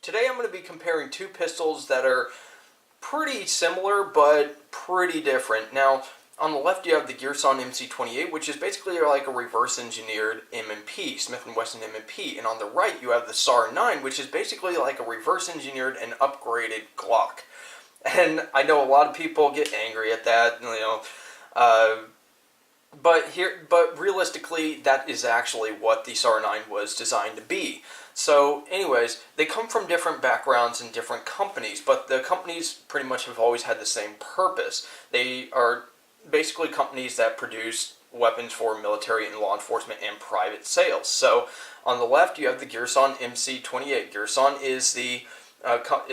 Today I'm going to be comparing two pistols that are pretty similar but pretty different. Now, on the left you have the Girsan MC-28, which is basically like a reverse-engineered M&P, Smith & Wesson M&P, and on the right you have the SAR9, which is basically like a reverse-engineered and upgraded Glock. And I know a lot of people get angry at that, but realistically, that is actually what the SAR9 was designed to be. So anyways, they come from different backgrounds and different companies, but the companies pretty much have always had the same purpose. They are basically companies that produce weapons for military and law enforcement and private sales. So on the left you have the Girsan MC-28. Girsan is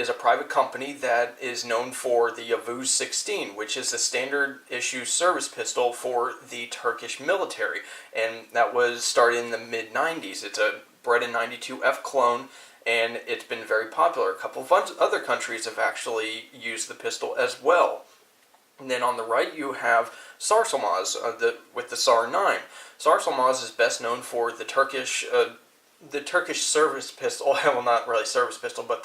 a private company that is known for the Yavuz 16, which is a standard issue service pistol for the Turkish military, and that was started in the mid-90s. It's a bred in 92F clone, and it's been very popular. A couple of other countries have actually used the pistol as well. And then on the right you have SAR9 with the SAR9. SAR9 is best known for the Turkish service pistol. Well, not really service pistol, but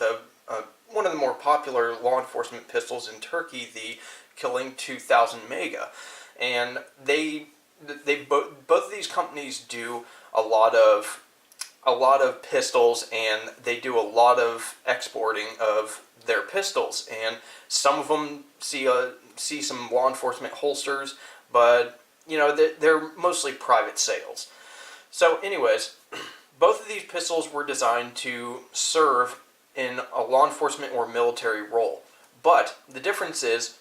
one of the more popular law enforcement pistols in Turkey, the Killing 2000 Mega. And both of these companies do a lot of pistols, and they do a lot of exporting of their pistols. And some of them see some law enforcement holsters, but they're mostly private sales. So anyways, both of these pistols were designed to serve in a law enforcement or military role. But the difference is,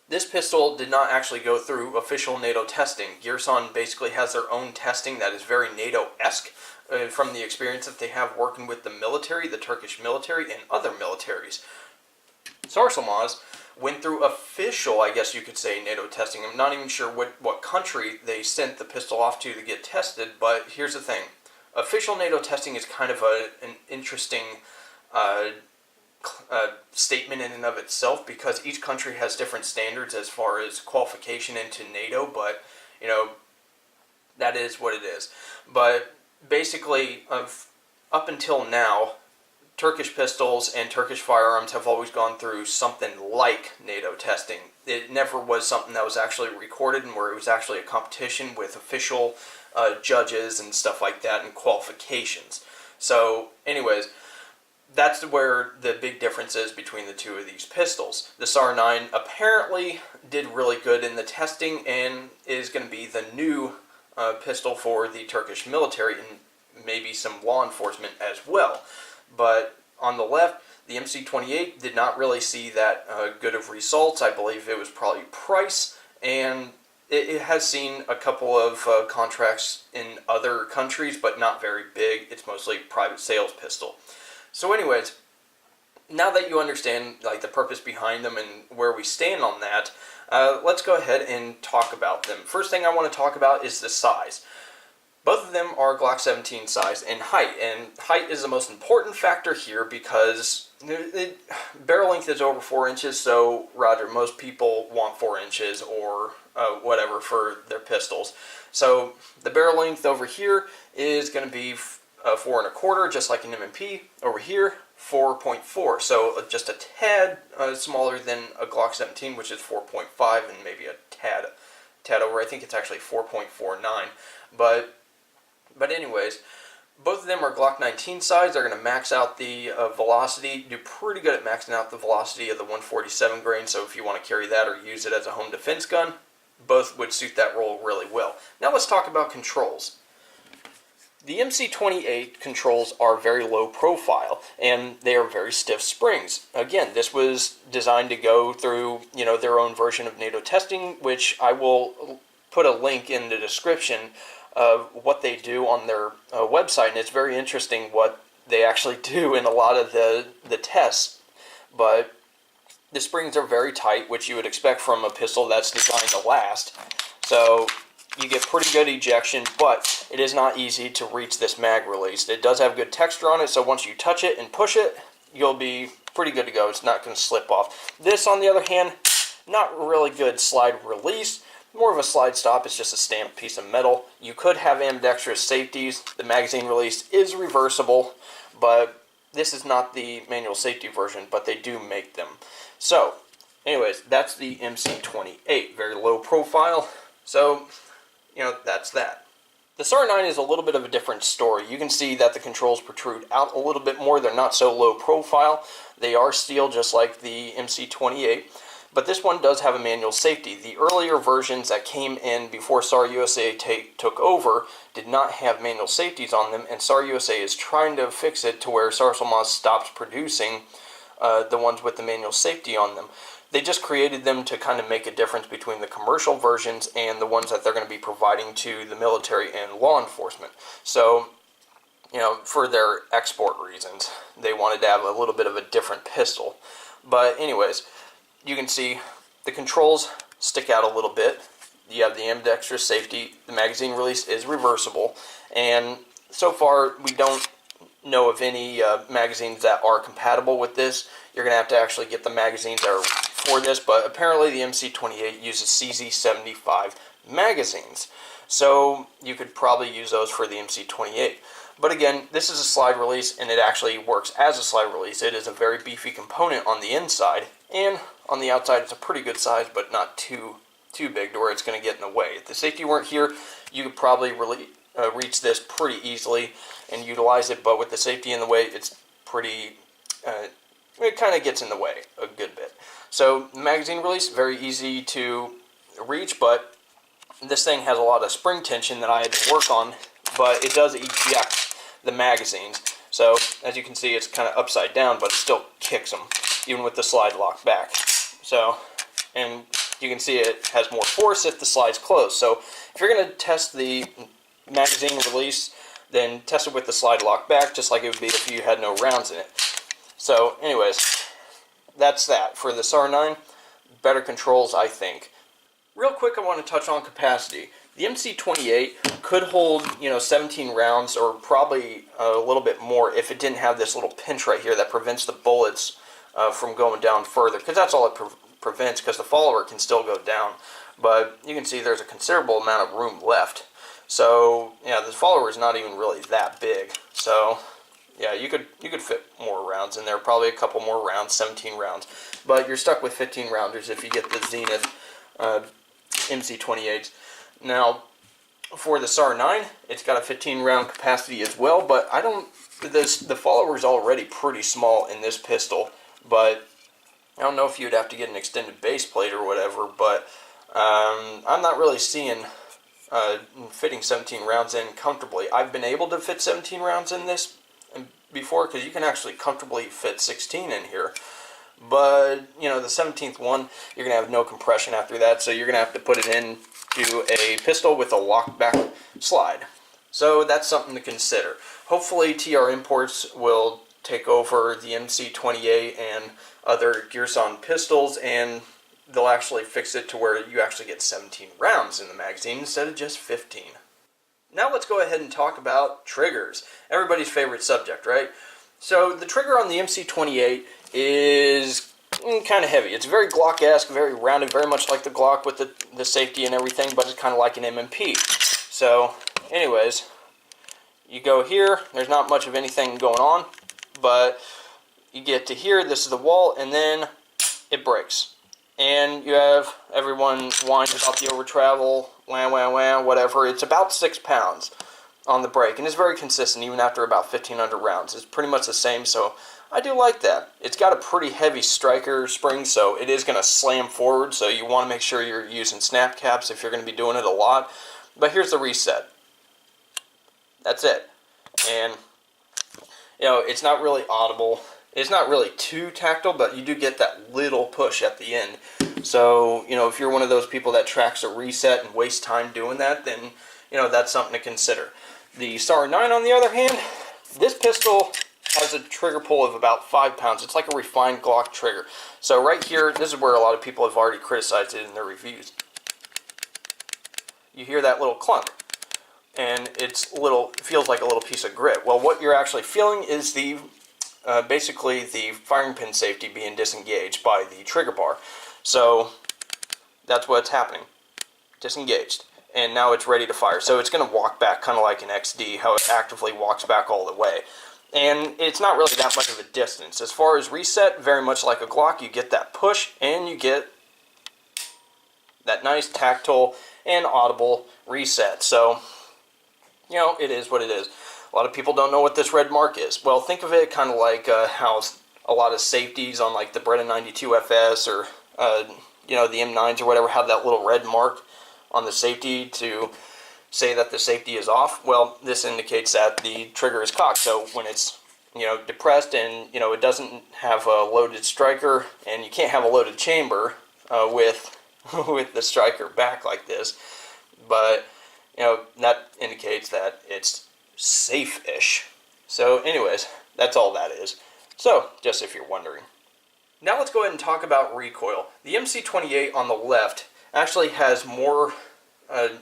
this pistol did not actually go through official NATO testing. Girsan basically has their own testing that is very NATO-esque from the experience that they have working with the military, the Turkish military, and other militaries. SAR9 went through official, I guess you could say, NATO testing. I'm not even sure what country they sent the pistol off to get tested, but here's the thing. Official NATO testing is kind of an interesting statement in and of itself, because each country has different standards as far as qualification into NATO, but that is what it is. But basically, up until now, Turkish pistols and Turkish firearms have always gone through something like NATO testing. It never was something that was actually recorded and where it was actually a competition with official judges and stuff like that and qualifications. So anyways, that's where the big difference is between the two of these pistols. The SAR9 apparently did really good in the testing and is going to be the new pistol for the Turkish military and maybe some law enforcement as well. But on the left, the MC-28 did not really see that good of results. I believe it was probably price, and it has seen a couple of contracts in other countries, but not very big. It's mostly private sales pistol. So anyways, now that you understand the purpose behind them and where we stand on that, let's go ahead and talk about them. First thing I want to talk about is the size. Both of them are Glock 17 size and height is the most important factor here because barrel length is over 4 inches, so Roger, most people want 4 inches or whatever for their pistols. So the barrel length over here is going to be 4 1/4, just like an M&P. Over here, 4.4, so just a tad smaller than a Glock 17, which is 4.5, and maybe a tad over. I think it's actually 4.49, but anyways, both of them are Glock 19 size. They're going to max out the velocity, do pretty good at maxing out the velocity of the 147 grain, so if you want to carry that or use it as a home defense gun, both would suit that role really well. Now let's talk about controls. The MC-28 controls are very low profile, and they are very stiff springs. Again, this was designed to go through, their own version of NATO testing, which I will put a link in the description of what they do on their website, and it's very interesting what they actually do in a lot of the tests. But the springs are very tight, which you would expect from a pistol that's designed to last. So you get pretty good ejection, but it is not easy to reach this mag release. It does have good texture on it, so once you touch it and push it, you'll be pretty good to go. It's not going to slip off. This, on the other hand, not really good slide release. More of a slide stop. It's just a stamped piece of metal. You could have ambidextrous safeties. The magazine release is reversible, but this is not the manual safety version, but they do make them. So, anyways, that's the MC-28, very low profile. So, that's that. The SAR9 is a little bit of a different story. You can see that the controls protrude out a little bit more. They're not so low profile. They are steel, just like the MC-28. But this one does have a manual safety. The earlier versions that came in before SAR USA took over did not have manual safeties on them, and SAR USA is trying to fix it to where SAR-Solmaz stops producing the ones with the manual safety on them. They just created them to kind of make a difference between the commercial versions and the ones that they're going to be providing to the military and law enforcement. So, for their export reasons, they wanted to have a little bit of a different pistol. But anyways, you can see the controls stick out a little bit. You have the ambidextrous safety. The magazine release is reversible. And so far, we don't know of any magazines that are compatible with this. You're going to have to actually get the magazines that are for this. But apparently, the MC-28 uses CZ75 magazines. So you could probably use those for the MC-28. But again, this is a slide release, and it actually works as a slide release. It is a very beefy component on the inside, and on the outside it's a pretty good size, but not too big to where it's going to get in the way. If the safety weren't here, you could probably reach this pretty easily and utilize it, but with the safety in the way, it's pretty, it kind of gets in the way a good bit. So the magazine release, very easy to reach, but this thing has a lot of spring tension that I had to work on, but it does eject the magazines. So as you can see, it's kind of upside down, but it still kicks them, even with the slide locked back. So, and you can see it has more force if the slide's closed. So if you're going to test the magazine release, then test it with the slide locked back, just like it would be if you had no rounds in it. So anyways, that's that. For the SAR9, better controls, I think. Real quick, I want to touch on capacity. The MC-28 could hold, 17 rounds, or probably a little bit more if it didn't have this little pinch right here that prevents the bullets from going down further, because that's all it prevents, because the follower can still go down. But you can see there's a considerable amount of room left. So, yeah, the follower is not even really that big. So, yeah, you could fit more rounds in there, probably a couple more rounds, 17 rounds. But you're stuck with 15 rounders if you get the Zenith MC-28s. Now, for the SAR9, it's got a 15 round capacity as well, but the follower is already pretty small in this pistol, but I don't know if you'd have to get an extended base plate or whatever, but I'm not really seeing fitting 17 rounds in comfortably. I've been able to fit 17 rounds in this before, because you can actually comfortably fit 16 in here. But, the 17th one, you're going to have no compression after that, so you're going to have to put it in to a pistol with a lockback slide. So that's something to consider. Hopefully TR Imports will take over the MC-28 and other Girsan pistols, and they'll actually fix it to where you actually get 17 rounds in the magazine instead of just 15. Now let's go ahead and talk about triggers. Everybody's favorite subject, right? So the trigger on the MC-28 is kind of heavy. It's very Glock-esque, very rounded, very much like the Glock with the safety and everything, but it's kind of like an MMP. So, anyways, you go here, there's not much of anything going on, but you get to here, this is the wall, and then it breaks. And you have everyone whining about the over travel, whatever. It's about 6 pounds on the break, and it's very consistent even after about 1,500 rounds. It's pretty much the same, so I do like that. It's got a pretty heavy striker spring, so it is going to slam forward, so you want to make sure you're using snap caps if you're going to be doing it a lot. But here's the reset. That's it. And, it's not really audible. It's not really too tactile, but you do get that little push at the end. So, if you're one of those people that tracks a reset and wastes time doing that, then, that's something to consider. The SAR9, on the other hand, this pistol has a trigger pull of about 5 pounds. It's like a refined Glock trigger. So right here, this is where a lot of people have already criticized it in their reviews. You hear that little clunk, and it feels like a little piece of grit. Well, what you're actually feeling is basically the firing pin safety being disengaged by the trigger bar. So that's what's happening. Disengaged. And now it's ready to fire. So it's going to walk back kind of like an XD, how it actively walks back all the way. and it's not really that much of a distance. As far as reset, very much like a Glock, you get that push, and you get that nice tactile and audible reset. So, you know, it is what it is. A lot of people don't know what this red mark is. Well, think of it kind of like how a lot of safeties on like the Beretta 92 FS or you know, the M9s or whatever have that little red mark on the safety to say that the safety is off. Well, this indicates that the trigger is cocked. So when it's, you know, depressed and, you know, it doesn't have a loaded striker, and you can't have a loaded chamber with with the striker back like this, but, you know, that indicates that it's safe-ish. So anyways, that's all that is. So, just if you're wondering. Now let's go ahead and talk about recoil. The MC-28 on the left actually has more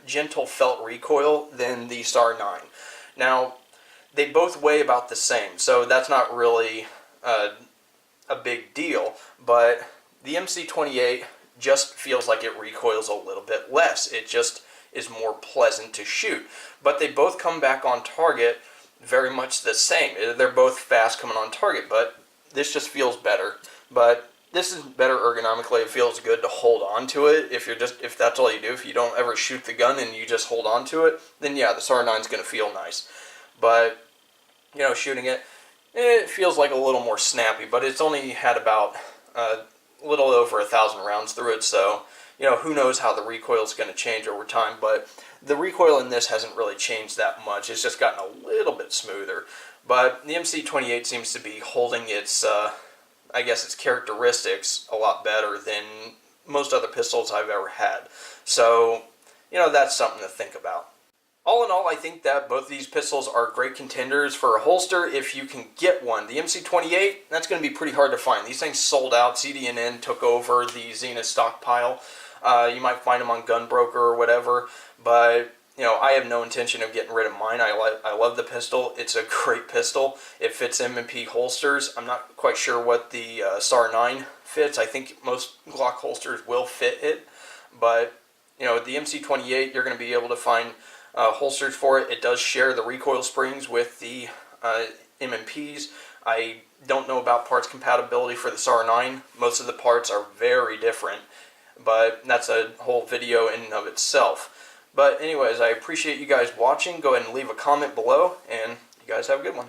gentle felt recoil than the SAR9. Now, they both weigh about the same, so that's not really a big deal, but the MC-28 just feels like it recoils a little bit less. It just is more pleasant to shoot. But they both come back on target very much the same. They're both fast coming on target, but this just feels better. But this is better ergonomically. It feels good to hold on to it. If that's all you do, if you don't ever shoot the gun and you just hold on to it, then yeah, the SAR9 is going to feel nice. But, you know, shooting it, it feels like a little more snappy, but it's only had about a little over 1,000 rounds through it, so, you know, who knows how the recoil is going to change over time, but the recoil in this hasn't really changed that much. It's just gotten a little bit smoother. But the MC-28 seems to be holding its, I guess, its characteristics a lot better than most other pistols I've ever had. So, you know, that's something to think about. All in all, I think that both of these pistols are great contenders for a holster if you can get one. The MC-28, that's going to be pretty hard to find. These things sold out. CDNN took over the Zenith stockpile. You might find them on Gunbroker or whatever, but, you know, I have no intention of getting rid of mine. I love the pistol. It's a great pistol. It fits M&P holsters. I'm not quite sure what the SAR9 fits. I think most Glock holsters will fit it, but, you know, the MC-28, you're going to be able to find holsters for it. It does share the recoil springs with the M&Ps. I don't know about parts compatibility for the SAR9. Most of the parts are very different, but that's a whole video in and of itself. But anyways, I appreciate you guys watching. Go ahead and leave a comment below, and you guys have a good one.